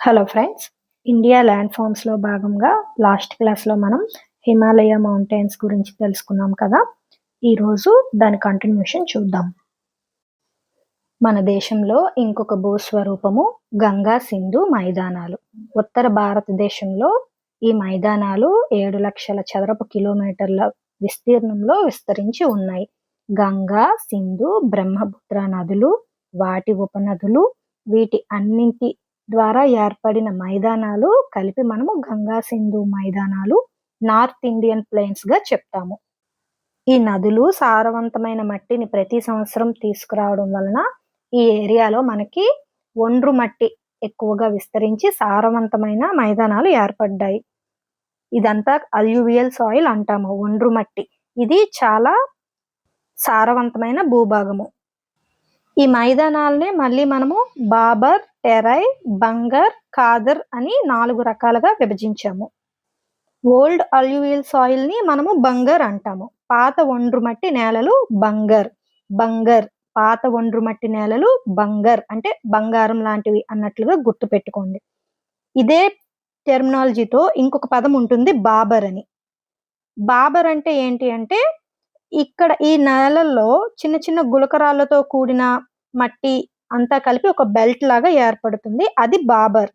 Hello friends, India land ఫామ్స్లో భాగంగా last క్లాస్లో మనం హిమాలయ మౌంటైన్స్ గురించి తెలుసుకున్నాం కదా. ఈరోజు దాని కంటిన్యూషన్ చూద్దాం. మన దేశంలో ఇంకొక భూస్వరూపము గంగా సింధు మైదానాలు. ఉత్తర భారతదేశంలో ఈ మైదానాలు 7 లక్షల చదరపు కిలోమీటర్ల విస్తీర్ణంలో విస్తరించి ఉన్నాయి. గంగా, సింధు, బ్రహ్మపుత్ర నదులు, వాటి ఉపనదులు, వీటి అన్నింటి ద్వారా ఏర్పడిన మైదానాలు కలిపి మనము గంగా సింధు మైదానాలు, నార్త్ ఇండియన్ ప్లెయిన్స్ గా చెప్తాము. ఈ నదులు సారవంతమైన మట్టిని ప్రతి సంవత్సరం తీసుకురావడం వలన ఈ ఏరియాలో మనకి ఒండ్రు మట్టి ఎక్కువగా విస్తరించి సారవంతమైన మైదానాలు ఏర్పడ్డాయి. ఇదంతా అల్యూవియల్ సాయిల్ అంటాము, ఒండ్రు మట్టి. ఇది చాలా సారవంతమైన భూభాగము. ఈ మైదానాలనే మళ్ళీ మనము బాబర్, టెరై, బంగర్, ఖాదర్ అని 4 రకాలుగా విభజించాము. ఓల్డ్ అల్యూవియల్ సాయిల్ ని మనము బంగర్ అంటాము. పాత ఒండ్రు మట్టి నేలలు బంగర్. బంగర్ పాత ఒండ్రు మట్టి నేలలు బంగర్ అంటే బంగారం లాంటివి అన్నట్లుగా గుర్తు పెట్టుకోండి. ఇదే టెర్మినాలజీతో ఇంకొక పదం ఉంటుంది, బాబర్ అని. బాబర్ అంటే ఏంటి అంటే ఇక్కడ ఈ నేలల్లో చిన్న చిన్న గులకరాళ్లతో కూడిన మట్టి అంతా కలిపి ఒక బెల్ట్ లాగా ఏర్పడుతుంది, అది బాబర్.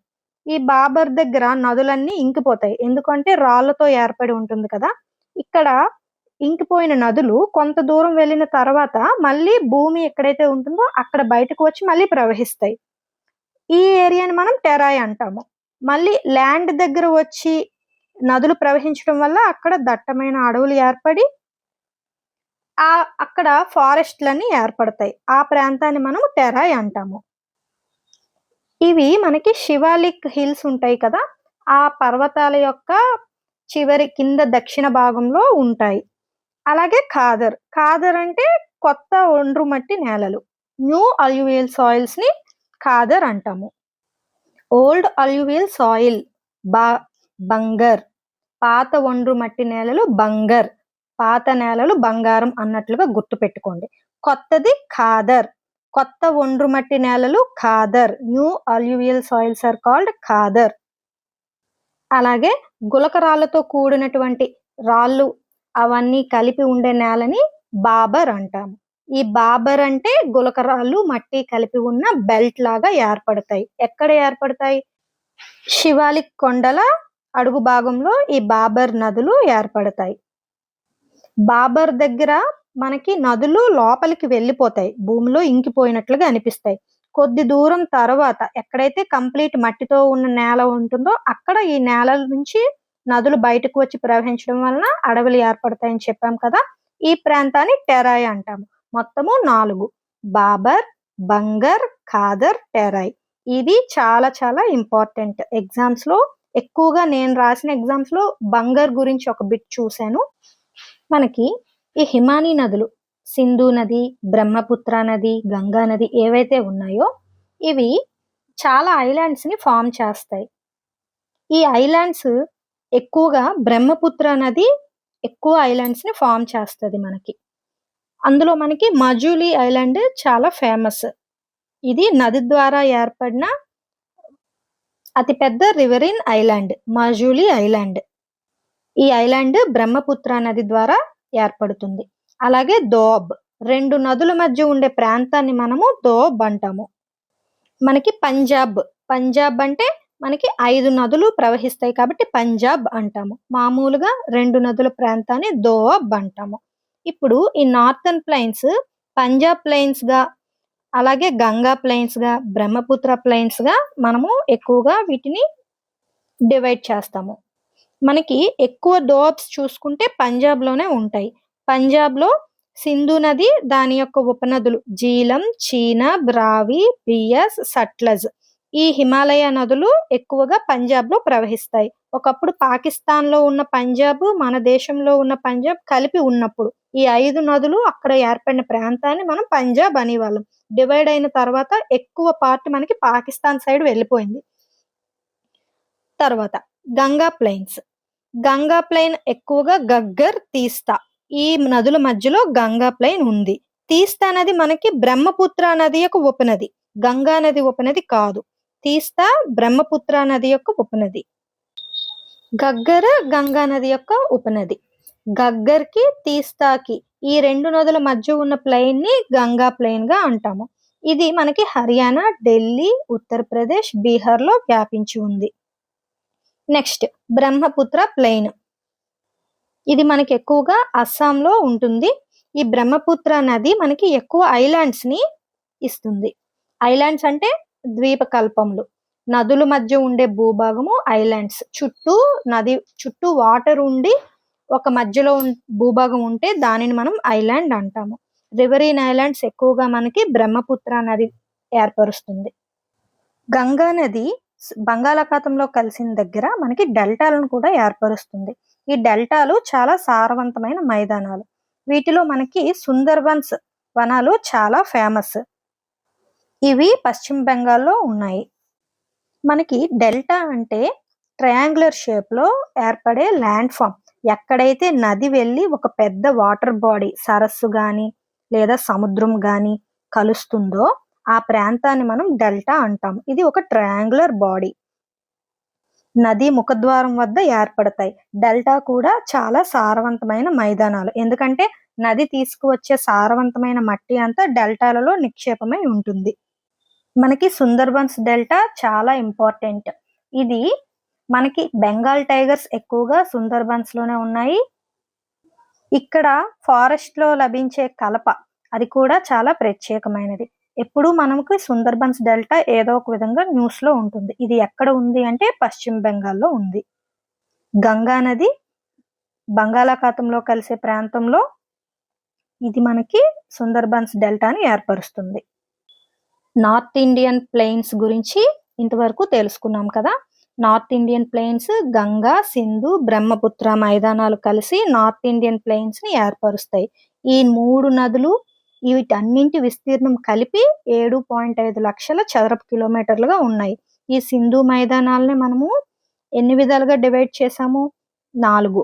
ఈ బాబర్ దగ్గర నదులన్నీ ఇంకిపోతాయి, ఎందుకంటే రాళ్లతో ఏర్పడి ఉంటుంది కదా. ఇక్కడ ఇంకిపోయిన నదులు కొంత దూరం వెళ్ళిన తర్వాత మళ్ళీ భూమి ఎక్కడైతే ఉంటుందో అక్కడ బయటకు వచ్చి మళ్ళీ ప్రవహిస్తాయి. ఈ ఏరియాని మనం టెరాయ్ అంటాము. మళ్ళీ ల్యాండ్ దగ్గర వచ్చి నదులు ప్రవహించడం వల్ల అక్కడ దట్టమైన అడవులు ఏర్పడి అక్కడ ఫారెస్ట్లన్నీ ఏర్పడతాయి. ఆ ప్రాంతాన్ని మనం టెరాయ్ అంటాము. ఇవి మనకి శివాలిక్ హిల్స్ ఉంటాయి కదా, ఆ పర్వతాల యొక్క చివరి కింద దక్షిణ భాగంలో ఉంటాయి. అలాగే ఖాదర్. ఖాదర్ అంటే కొత్త ఒండ్రు మట్టి నేలలు, న్యూ అల్యూవియల్ సాయిల్స్ ని ఖాదర్ అంటాము. Old alluvial soil Bangar. పాత ఒండ్రు మట్టి నేలలు బంగర్. పాత నేలలు బంగారం అన్నట్లుగా గుర్తు పెట్టుకోండి. కొత్తది ఖాదర్. కొత్త ఒండ్రు మట్టి నేలలు khadar. New alluvial soils are called khadar. అలాగే గులకరాళ్లతో కూడినటువంటి రాళ్ళు అవన్నీ కలిపి ఉండే నేలని బాబర్ అంటాము. ఈ బాబర్ అంటే గులకరాళ్ళు మట్టి కలిపి ఉన్న బెల్ట్ లాగా ఏర్పడతాయి. ఎక్కడ ఏర్పడతాయి? శివాలిక్ కొండల అడుగు భాగంలో ఈ బాబర్ నదులు ఏర్పడతాయి. బాబర్ దగ్గర మనకి నదులు లోపలికి వెళ్ళిపోతాయి, భూమిలో ఇంకిపోయినట్లుగా అనిపిస్తాయి. కొద్ది దూరం తర్వాత ఎక్కడైతే కంప్లీట్ మట్టితో ఉన్న నేల ఉంటుందో అక్కడ ఈ నేల నుంచి నదులు బయటకు వచ్చి ప్రవహించడం వలన అడవులు ఏర్పడతాయని చెప్పాం కదా. ఈ ప్రాంతాన్ని టెరాయ్ అంటాము. మొత్తము 4: బాబర్, బంగర్, ఖాదర్, టెరాయ్. ఇది చాలా చాలా ఇంపార్టెంట్. ఎగ్జామ్స్ లో ఎక్కువగా నేను రాసిన ఎగ్జామ్స్ లో బంగర్ గురించి ఒక బిట్ చూశాను. మనకి ఈ హిమానీ నదులు, సింధు నది, బ్రహ్మపుత్ర నది, గంగా నది ఏవైతే ఉన్నాయో ఇవి చాలా ఐలాండ్స్ ని ఫామ్ చేస్తాయి. ఈ ఐలాండ్స్ ఎక్కువగా బ్రహ్మపుత్ర నది ఎక్కువ ఐలాండ్స్ ని ఫామ్ చేస్తుంది మనకి. అందులో మనకి మజూలీ ఐలాండ్ చాలా ఫేమస్. ఇది నది ద్వారా ఏర్పడిన అతిపెద్ద రివరిన్ ఐలాండ్, మజూలీ ఐలాండ్. ఈ ఐలాండ్ బ్రహ్మపుత్ర నది ద్వారా ఏర్పడుతుంది. అలాగే దోబ్, 2 నదుల మధ్య ఉండే ప్రాంతాన్ని మనము దోబ్ అంటాము. మనకి పంజాబ్ అంటే మనకి 5 నదులు ప్రవహిస్తాయి కాబట్టి పంజాబ్ అంటాము. మామూలుగా 2 నదుల ప్రాంతాన్ని దోబ్ అంటాము. ఇప్పుడు ఈ నార్థన్ ప్లైన్స్ పంజాబ్ ప్లైన్స్ గా, అలాగే గంగా ప్లైన్స్ గా, బ్రహ్మపుత్ర ప్లైన్స్ గా మనము ఎక్కువగా వీటిని డివైడ్ చేస్తాము. మనకి ఎక్కువ దోబ్స్ చూసుకుంటే పంజాబ్ లోనే ఉంటాయి. పంజాబ్ లో సింధు నది, దాని యొక్క ఉపనదులు జీలం, చీనాబ్, రావి, బియస్, సట్లజ్, ఈ హిమాలయ నదులు ఎక్కువగా పంజాబ్ లో ప్రవహిస్తాయి. ఒకప్పుడు పాకిస్తాన్ లో ఉన్న పంజాబ్, మన దేశంలో ఉన్న పంజాబ్ కలిపి ఉన్నప్పుడు ఈ 5 నదులు అక్కడ ఏర్పడిన ప్రాంతాన్ని మనం పంజాబ్ అనేవాళ్ళం. డివైడ్ అయిన తర్వాత ఎక్కువ పార్ట్ మనకి పాకిస్తాన్ సైడ్ వెళ్ళిపోయింది. తర్వాత గంగా ప్లైన్స్. గంగా ప్లైన్ ఎక్కువగా గగ్గర్, తీస్తా, ఈ నదుల మధ్యలో గంగా ప్లైన్ ఉంది. తీస్తా నది మనకి బ్రహ్మపుత్ర నది యొక్క ఉపనది, గంగా నది ఉపనది కాదు. తీస్తా బ్రహ్మపుత్ర నది యొక్క ఉపనది. గగ్గర గంగా నది యొక్క ఉపనది. గగ్గర్కి తీస్తాకి ఈ రెండు నదుల మధ్య ఉన్న ప్లెయిన్ ని గంగా ప్లెయిన్ గా అంటాము. ఇది మనకి హర్యానా, ఢిల్లీ, ఉత్తరప్రదేశ్, బీహార్ లో వ్యాపించి ఉంది. Next Brahmaputra plain. ఇది మనకి ఎక్కువగా అస్సాంలో ఉంటుంది. ఈ బ్రహ్మపుత్ర నది మనకి ఎక్కువ ఐలాండ్స్ ని ఇస్తుంది. ఐలాండ్స్ అంటే ద్వీపకల్పములు. నదుల మధ్య ఉండే భూభాగము ఐలాండ్స్. నది చుట్టూ వాటర్ ఉండి ఒక మధ్యలో భూభాగం ఉంటే దానిని మనం ఐలాండ్ అంటాము. రివరీన్ ఐలాండ్స్ ఎక్కువగా మనకి బ్రహ్మపుత్ర నది ఏర్పరుస్తుంది. గంగా నది బంగాళాఖాతంలో కలిసిన దగ్గర మనకి డెల్టాలను కూడా ఏర్పరుస్తుంది. ఈ డెల్టాలు చాలా సారవంతమైన మైదానాలు. వీటిలో మనకి సుందర్బన్స్ వనాలు చాలా ఫేమస్. ఇవి పశ్చిమ బెంగాల్లో ఉన్నాయి. మనకి డెల్టా అంటే ట్రయాంగులర్ షేప్ లో ఏర్పడే ల్యాండ్ ఫామ్. ఎక్కడైతే నది వెళ్ళి ఒక పెద్ద వాటర్ బాడీ, సరస్సు గాని లేదా సముద్రం గాని కలుస్తుందో ఆ ప్రాంతాన్ని మనం డెల్టా అంటాం. ఇది ఒక ట్రయాంగులర్ బాడీ. నది ముఖద్వారం వద్ద ఏర్పడతాయి. డెల్టా కూడా చాలా సారవంతమైన మైదానాలు. ఎందుకంటే నది తీసుకువచ్చే సారవంతమైన మట్టి అంతా డెల్టాలలో నిక్షేపమై ఉంటుంది. మనకి సుందర్బన్స్ డెల్టా చాలా ఇంపార్టెంట్. ఇది మనకి బెంగాల్ టైగర్స్ ఎక్కువగా సుందర్బన్స్ లోనే ఉన్నాయి. ఇక్కడ ఫారెస్ట్ లో లభించే కలప అది కూడా చాలా ప్రత్యేకమైనది. ఎప్పుడు మనకి సుందర్బన్స్ డెల్టా ఏదో ఒక విధంగా న్యూస్ లో ఉంటుంది. ఇది ఎక్కడ ఉంది అంటే పశ్చిమ బెంగాల్లో ఉంది. గంగా నది బంగాళాఖాతంలో కలిసే ప్రాంతంలో ఇది మనకి సుందర్బన్స్ డెల్టాని ఏర్పరుస్తుంది. నార్త్ ఇండియన్ ప్లెయిన్స్ గురించి ఇంతవరకు తెలుసుకున్నాం కదా. North Indian plains Ganga, Sindhu, Brahmaputra మైదానాలు కలిసి నార్త్ ఇండియన్ ప్లెయిన్స్ ని ఏర్పరుస్తాయి. ఈ 3 నదులు వీటన్నింటి విస్తీర్ణం కలిపి 7.5 లక్షల చదరపు కిలోమీటర్లుగా ఉన్నాయి. ఈ సింధు మైదానాలని మనము ఎన్ని విధాలుగా డివైడ్ చేసాము? 4.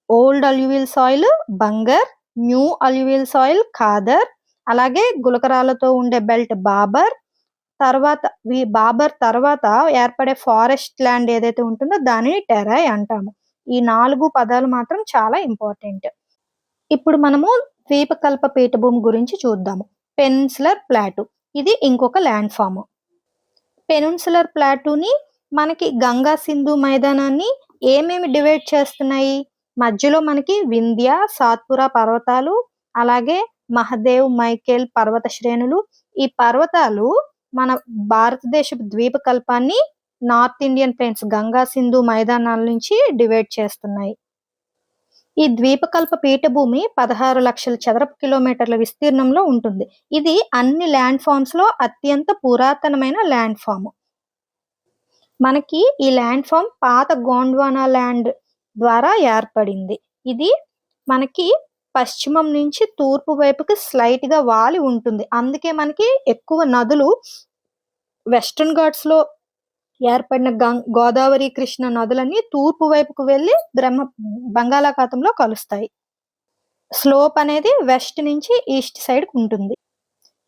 Old alluvial soil bangar, new alluvial soil khadar, అలాగే గులకరాలతో ఉండే బెల్ట్ బాబర్, బాబర్ తర్వాత ఏర్పడే ఫారెస్ట్ ల్యాండ్ ఏదైతే ఉంటుందో దానిని టెరాయ్ అంటాము. ఈ 4 పదాలు మాత్రం చాలా ఇంపార్టెంట్. ఇప్పుడు మనము ద్వీపకల్ప పీఠభూమి గురించి చూద్దాము. పెనిన్సులర్ ప్లాటూ ఇది ఇంకొక ల్యాండ్ ఫామ్. పెనిన్సులర్ ప్లాటూని మనకి గంగా సింధు మైదానాన్ని ఏమేమి డివైడ్ చేస్తున్నాయి? మధ్యలో మనకి వింధ్య, సాత్పురా పర్వతాలు, అలాగే మహదేవ్, మైకేల్ పర్వత శ్రేణులు. ఈ పర్వతాలు మన భారతదేశ ద్వీపకల్పాన్ని North Indian plains Ganga Sindhu మైదానాల నుంచి డివైడ్ చేస్తున్నాయి. ఈ ద్వీపకల్ప పీఠభూమి 16 లక్షల చదరపు కిలోమీటర్ల విస్తీర్ణంలో ఉంటుంది. ఇది అన్ని ల్యాండ్ ఫామ్స్ లో అత్యంత పురాతనమైన ల్యాండ్ ఫామ్. మనకి ఈ ల్యాండ్ ఫామ్ పాత గోండ్వానా ల్యాండ్ ద్వారా ఏర్పడింది. ఇది మనకి పశ్చిమం నుంచి తూర్పు వైపుకి స్లైట్ గా వాలి ఉంటుంది. అందుకే మనకి ఎక్కువ నదులు వెస్టర్న్ ఘాట్స్ లో ఏర్పడిన గోదావరి, కృష్ణ నదులన్నీ తూర్పు వైపుకు వెళ్లి బంగాళాఖాతంలో కలుస్తాయి. స్లోప్ అనేది వెస్ట్ నుంచి ఈస్ట్ సైడ్ ఉంటుంది.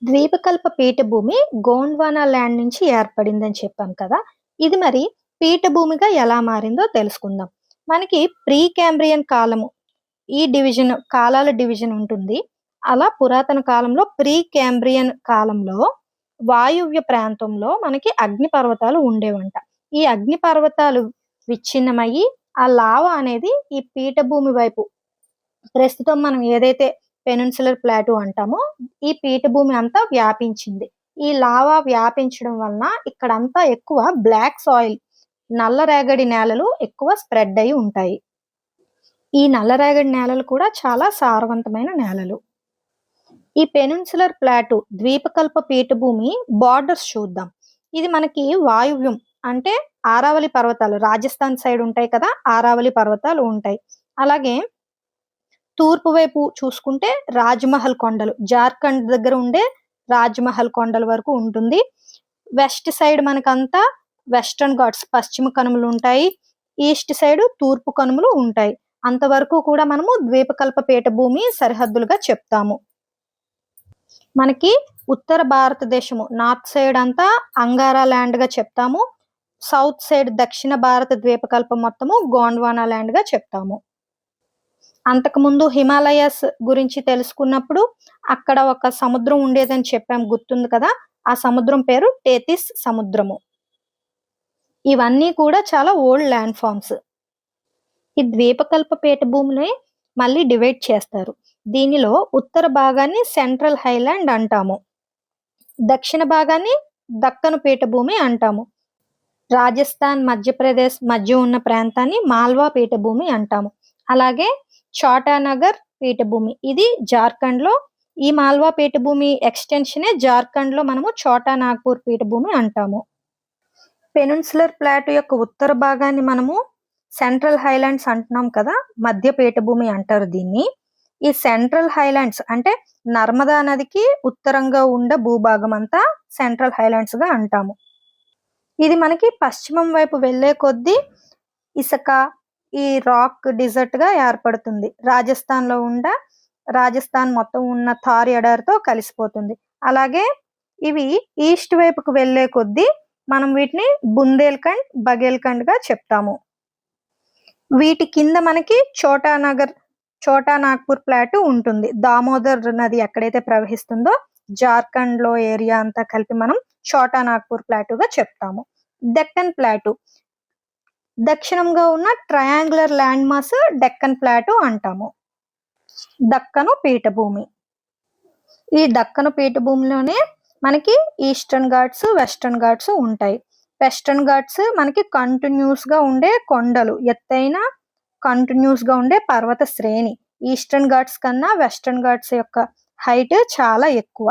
ద్వీపకల్ప పీఠభూమి గోండ్వానా ల్యాండ్ నుంచి ఏర్పడిందని చెప్పాం కదా. ఇది మరి పీఠభూమిగా ఎలా మారిందో తెలుసుకుందాం. మనకి ప్రీ క్యాంబ్రియన్ కాలము, ఈ డివిజన్ కాలాల డివిజన్ ఉంటుంది. అలా పురాతన కాలంలో ప్రీ క్యాంబ్రియన్ కాలంలో వాయువ్య ప్రాంతంలో మనకి అగ్ని పర్వతాలు ఉండేవంట. ఈ అగ్ని పర్వతాలు విచ్ఛిన్నమయ్యి ఆ లావా అనేది ఈ పీఠభూమి వైపు, ప్రస్తుతం మనం ఏదైతే పెనిన్సులర్ ప్లాటూ అంటామో ఈ పీఠభూమి అంతా వ్యాపించింది. ఈ లావా వ్యాపించడం వలన ఇక్కడంతా ఎక్కువ బ్లాక్ సాయిల్, నల్లరేగడి నేలలు ఎక్కువ స్ప్రెడ్ అయి ఉంటాయి. ఈ నల్లరేగడి నేలలు కూడా చాలా సారవంతమైన నేలలు. ఈ పెనిన్సులర్ ప్లాటూ ద్వీపకల్ప పీఠభూమి బార్డర్స్ చూద్దాం. ఇది మనకి వాయువ్యం అంటే ఆరావళి పర్వతాలు, రాజస్థాన్ సైడ్ ఉంటాయి కదా, ఆరావళి పర్వతాలు ఉంటాయి. అలాగే తూర్పు వైపు చూసుకుంటే రాజ్మహల్ కొండలు, జార్ఖండ్ దగ్గర ఉండే రాజ్మహల్ కొండల వరకు ఉంటుంది. వెస్ట్ సైడ్ మనకంతా వెస్టర్న్ ఘాట్స్, పశ్చిమ కనుమలు ఉంటాయి. ఈస్ట్ సైడ్ తూర్పు కనుమలు ఉంటాయి. అంతవరకు కూడా మనము ద్వీపకల్ప పీఠభూమి సరిహద్దులుగా చెప్తాము. మనకి ఉత్తర భారతదేశము నార్త్ సైడ్ అంతా అంగారా ల్యాండ్ గా చెప్తాము. సౌత్ సైడ్ దక్షిణ భారత ద్వీపకల్పం మొత్తము గోండ్వానా ల్యాండ్ గా చెప్తాము. అంతకుముందు హిమాలయస్ గురించి తెలుసుకున్నప్పుడు అక్కడ ఒక సముద్రం ఉండేదని చెప్పాం, గుర్తుంది కదా. ఆ సముద్రం పేరు టేతిస్ సముద్రము. ఇవన్నీ కూడా చాలా ఓల్డ్ ల్యాండ్ ఫామ్స్. ఈ ద్వీపకల్ప పీఠభూమిని మళ్ళీ డివైడ్ చేస్తారు. దీనిలో ఉత్తర భాగాన్ని సెంట్రల్ హైలాండ్ అంటాము, దక్షిణ భాగాన్ని దక్కను పీఠభూమి అంటాము. రాజస్థాన్, మధ్యప్రదేశ్ మధ్య ఉన్న ప్రాంతాన్ని మాల్వా పీఠభూమి అంటాము. అలాగే చోటానగర్ పీఠభూమి, ఇది జార్ఖండ్ లో. ఈ మాల్వా పీఠభూమి ఎక్స్టెన్షనే జార్ఖండ్ లో మనము చోటా నాగ్పూర్ పీఠభూమి అంటాము. పెనిన్సులర్ ప్లాటూ యొక్క ఉత్తర భాగాన్ని మనము సెంట్రల్ హైలాండ్స్ అంటున్నాం కదా, మధ్య పీఠభూమి అంటారు దీన్ని. ఈ సెంట్రల్ హైలాండ్స్ అంటే నర్మదా నదికి ఉత్తరంగా ఉండే భూభాగం అంతా సెంట్రల్ హైలాండ్స్ గా అంటాము. ఇది మనకి పశ్చిమం వైపు వెళ్లే కొద్దీ ఇసుక, ఈ రాక్ డిజర్ట్ గా ఏర్పడుతుంది. రాజస్థాన్ మొత్తం ఉన్న థార్ ఎడారితో కలిసిపోతుంది. అలాగే ఇవి ఈస్ట్ వైపుకు వెళ్లే కొద్దీ మనం వీటిని బుందేల్ఖండ్, బఘేల్ఖండ్ గా చెప్తాము. వీటి కింద మనకి చోటా నాగ్పూర్ ప్లాటూ ఉంటుంది. దామోదర్ నది ఎక్కడైతే ప్రవహిస్తుందో జార్ఖండ్ లో ఏరియా అంతా కలిపి మనం చోటా నాగ్పూర్ ప్లాటూగా చెప్తాము. డెక్కన్ ప్లాటూ, దక్షిణంగా ఉన్న triangular land mass Deccan plateau అంటాము. దక్కను పీఠభూమి, ఈ దక్కను పీఠభూమిలోనే మనకి ఈస్టర్న్ ఘాట్స్, వెస్టర్న్ ఘాట్స్ ఉంటాయి. వెస్టర్న్ ఘాట్స్ మనకి కంటిన్యూస్ గా ఉండే కొండలు, ఎత్తైన కంటిన్యూస్ గా ఉండే పర్వత శ్రేణి. ఈస్టర్న్ ఘాట్స్ కన్నా వెస్టర్న్ ఘాట్స్ యొక్క హైట్ చాలా ఎక్కువ.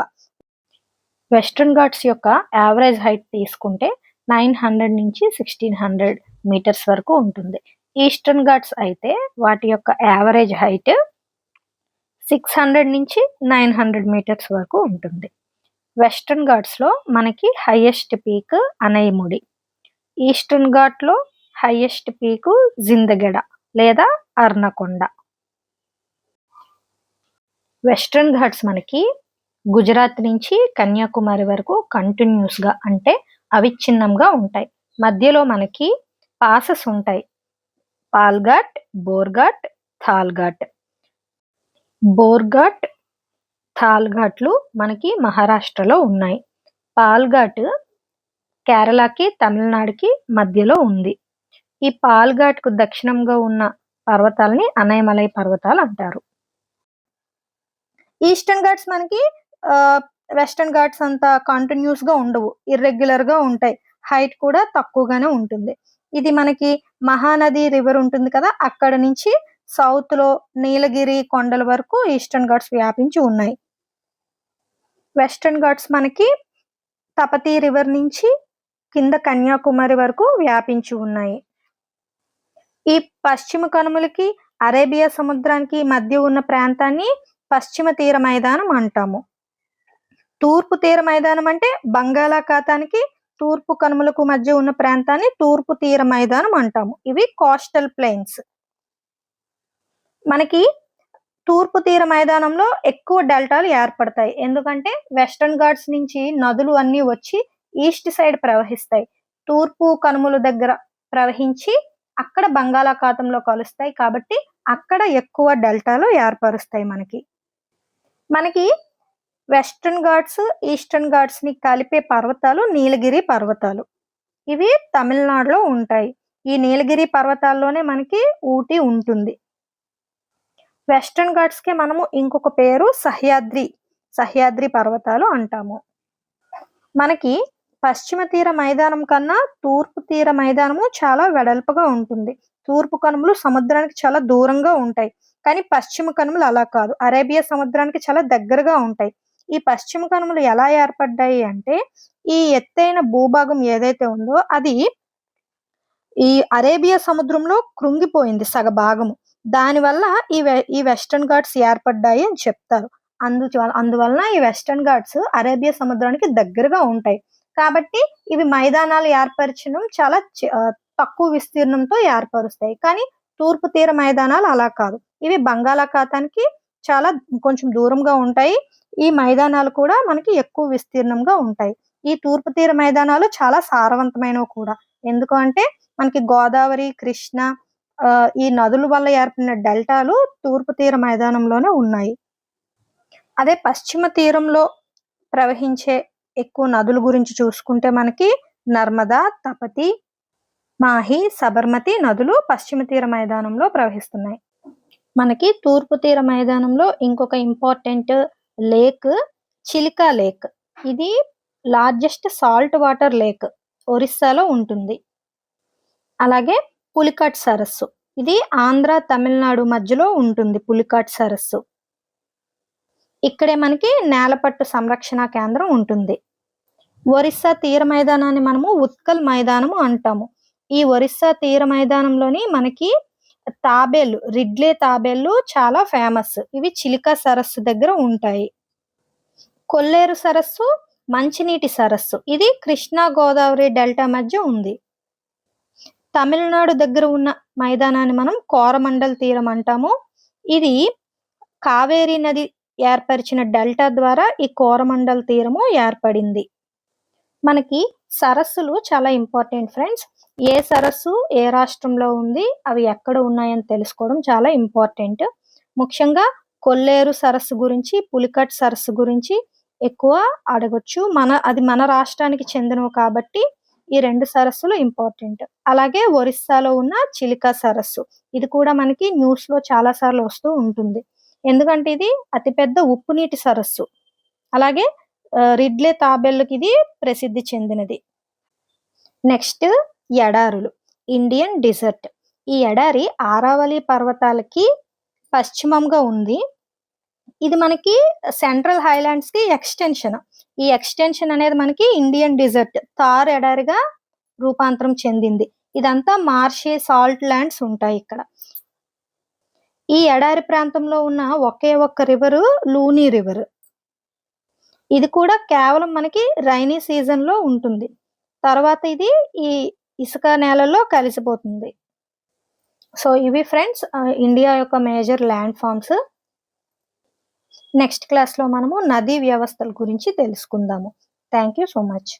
వెస్టర్న్ ఘాట్స్ యొక్క యావరేజ్ హైట్ తీసుకుంటే 900 నుంచి 1600 మీటర్స్ వరకు ఉంటుంది. ఈస్టర్న్ ఘాట్స్ అయితే వాటి యొక్క యావరేజ్ హైట్ 600 నుంచి 900 మీటర్స్ వరకు ఉంటుంది. వెస్టర్న్ ఘాట్స్ లో మనకి highest peak Anaimudi, eastern ghat లో హైయెస్ట్ పీక్ జిందగెడ లేదా అర్నకొండ. వెస్టర్న్ ఘాట్స్ మనకి గుజరాత్ నుంచి కన్యాకుమారి వరకు కంటిన్యూస్ గా అంటే అవిచ్ఛిన్నంగా ఉంటాయి. మధ్యలో మనకి పాసెస్ ఉంటాయి, పాల్ఘాట్, బోర్ఘాట్, థాల్ఘాట్. బోర్ఘాట్, థాల్ఘాట్లు మనకి మహారాష్ట్రలో ఉన్నాయి. పాల్ఘాట్ కేరళకి, తమిళనాడుకి మధ్యలో ఉంది. ఈ పాల్ఘాట్ కు దక్షిణంగా ఉన్న పర్వతాలని అనైమలై పర్వతాలు అంటారు. ఈస్టర్న్ ఘాట్స్ మనకి వెస్టర్న్ ఘాట్స్ అంతా కంటిన్యూస్ గా ఉండవు, ఇర్రెగ్యులర్ గా ఉంటాయి. హైట్ కూడా తక్కువగానే ఉంటుంది. ఇది మనకి మహానది రివర్ ఉంటుంది కదా, అక్కడ నుంచి సౌత్ లో నీలగిరి కొండల వరకు ఈస్టర్న్ ఘాట్స్ వ్యాపించి ఉన్నాయి. వెస్టర్న్ ఘాట్స్ మనకి తపతీ రివర్ నుంచి కింద కన్యాకుమారి వరకు వ్యాపించి ఉన్నాయి. ఈ పశ్చిమ కనుమలకి అరేబియా సముద్రానికి మధ్య ఉన్న ప్రాంతాన్ని పశ్చిమ తీర మైదానం అంటాము. తూర్పు తీర మైదానం అంటే బంగాళాఖాతానికి తూర్పు కనుమలకు మధ్య ఉన్న ప్రాంతాన్ని తూర్పు తీర మైదానం అంటాము. ఇవి కోస్టల్ ప్లెయిన్స్. మనకి తూర్పు తీర మైదానంలో ఎక్కువ డెల్టాలు ఏర్పడతాయి, ఎందుకంటే వెస్టర్న్ ఘాట్స్ నుంచి నదులు అన్ని వచ్చి ఈస్ట్ సైడ్ ప్రవహిస్తాయి. తూర్పు కనుమల దగ్గర ప్రవహించి అక్కడ బంగాళాఖాతంలో కలుస్తాయి, కాబట్టి అక్కడ ఎక్కువ డెల్టాలు ఏర్పరుస్తాయి. మనకి వెస్టర్న్ ఘాట్స్, ఈస్టర్న్ ఘాట్స్ ని కలిపే పర్వతాలు నీలగిరి పర్వతాలు. ఇవి తమిళనాడులో ఉంటాయి. ఈ నీలగిరి పర్వతాల్లోనే మనకి ఊటీ ఉంటుంది. వెస్టర్న్ ఘాట్స్ కి మనము ఇంకొక పేరు సహ్యాద్రి పర్వతాలు అంటాము. మనకి పశ్చిమ తీర మైదానం కన్నా తూర్పు తీర మైదానము చాలా వెడల్పుగా ఉంటుంది. తూర్పు కనుమలు సముద్రానికి చాలా దూరంగా ఉంటాయి, కానీ పశ్చిమ కనుమలు అలా కాదు, అరేబియా సముద్రానికి చాలా దగ్గరగా ఉంటాయి. ఈ పశ్చిమ కనుమలు ఎలా ఏర్పడ్డాయి అంటే, ఈ ఎత్తైన భూభాగం ఏదైతే ఉందో అది ఈ అరేబియా సముద్రంలో కృంగిపోయింది సగభాగము. దానివల్ల ఈ వెస్టర్న్ ఘాట్స్ ఏర్పడ్డాయి అని చెప్తారు. అందువలన ఈ వెస్టర్న్ ఘాట్స్ అరేబియా సముద్రానికి దగ్గరగా ఉంటాయి. కాబట్టి ఇవి మైదానాలు ఏర్పరచడం చాలా తక్కువ విస్తీర్ణంతో ఏర్పరుస్తాయి. కానీ తూర్పు తీర మైదానాలు అలా కాదు, ఇవి బంగాళాఖాతానికి చాలా కొంచెం దూరంగా ఉంటాయి. ఈ మైదానాలు కూడా మనకి ఎక్కువ విస్తీర్ణంగా ఉంటాయి. ఈ తూర్పు తీర మైదానాలు చాలా సారవంతమైనవి కూడా. ఎందుకు అంటే మనకి గోదావరి, కృష్ణ ఈ నదుల వల్ల ఏర్పడిన డెల్టాలు తూర్పు తీర మైదానంలోనే ఉన్నాయి. అదే పశ్చిమ తీరంలో ప్రవహించే ఎక్కువ నదుల గురించి చూసుకుంటే మనకి నర్మదా, తపతి, మాహి, సబర్మతి నదులు పశ్చిమ తీర మైదానంలో ప్రవహిస్తున్నాయి. మనకి తూర్పు తీర మైదానంలో ఇంకొక ఇంపార్టెంట్ లేక్ చిలికా లేక్. ఇది లార్జెస్ట్ సాల్ట్ వాటర్ లేక్ ఒరిస్సాలో ఉంటుంది. అలాగే పులికాట్ సరస్సు, ఇది ఆంధ్ర, తమిళనాడు మధ్యలో ఉంటుంది. పులికాట్ సరస్సు ఇక్కడే మనకి నేలపట్టు సంరక్షణ కేంద్రం ఉంటుంది. ఒరిస్సా తీర మైదానాన్ని మనము ఉత్కల్ మైదానము అంటాము. ఈ ఒరిస్సా తీర మైదానంలోని మనకి తాబేళ్లు, రిడ్లే తాబేళ్లు చాలా ఫేమస్. ఇవి చిలికా సరస్సు దగ్గర ఉంటాయి. కొల్లేరు సరస్సు మంచినీటి సరస్సు, ఇది కృష్ణా గోదావరి డెల్టా మధ్య ఉంది. తమిళనాడు దగ్గర ఉన్న మైదానాన్ని మనం కోరమండల్ తీరం అంటాము. ఇది కావేరీ నది ఏర్పరిచిన డెల్టా ద్వారా ఈ కోరమండల్ తీరము ఏర్పడింది. మనకి సరస్సులు చాలా ఇంపార్టెంట్ ఫ్రెండ్స్. ఏ సరస్సు ఏ రాష్ట్రంలో ఉంది, అవి ఎక్కడ ఉన్నాయని తెలుసుకోవడం చాలా ఇంపార్టెంట్. ముఖ్యంగా కొల్లేరు సరస్సు గురించి, పులికట్ సరస్సు గురించి ఎక్కువ అడగొచ్చు. అది మన రాష్ట్రానికి చెందినవి కాబట్టి ఈ 2 సరస్సులు ఇంపార్టెంట్. అలాగే ఒరిస్సాలో ఉన్న చిలికా సరస్సు, ఇది కూడా మనకి న్యూస్ లో చాలా సార్లు వస్తూ ఉంటుంది. ఎందుకంటే ఇది అతిపెద్ద ఉప్పు నీటి సరస్సు. అలాగే రిడ్లే తాబేళ్ళకి ఇది ప్రసిద్ధి చెందినది. నెక్స్ట్ ఎడారులు, ఇండియన్ డిజర్ట్. ఈ ఎడారి ఆరావళి పర్వతాలకి పశ్చిమంగా ఉంది. ఇది మనకి సెంట్రల్ హైలాండ్స్ కి ఎక్స్టెన్షన్. ఈ ఎక్స్టెన్షన్ అనేది మనకి ఇండియన్ డిజర్ట్, థార్ ఎడారిగా రూపాంతరం చెందింది. ఇదంతా మార్షే సాల్ట్ ల్యాండ్స్ ఉంటాయి ఇక్కడ. ఈ ఎడారి ప్రాంతంలో ఉన్న ఒకే ఒక్క రివర్ లూనీ రివర్. ఇది కూడా కేవలం మనకి రైనీ సీజన్ లో ఉంటుంది. తర్వాత ఇది ఈ ఇసుక నేలలో కలిసిపోతుంది. సో ఇవి ఫ్రెండ్స్ ఇండియా యొక్క మేజర్ ల్యాండ్ ఫామ్స్. నెక్స్ట్ క్లాస్లో మనము నదీ వ్యవస్థల గురించి తెలుసుకుందాము. Thank you so much.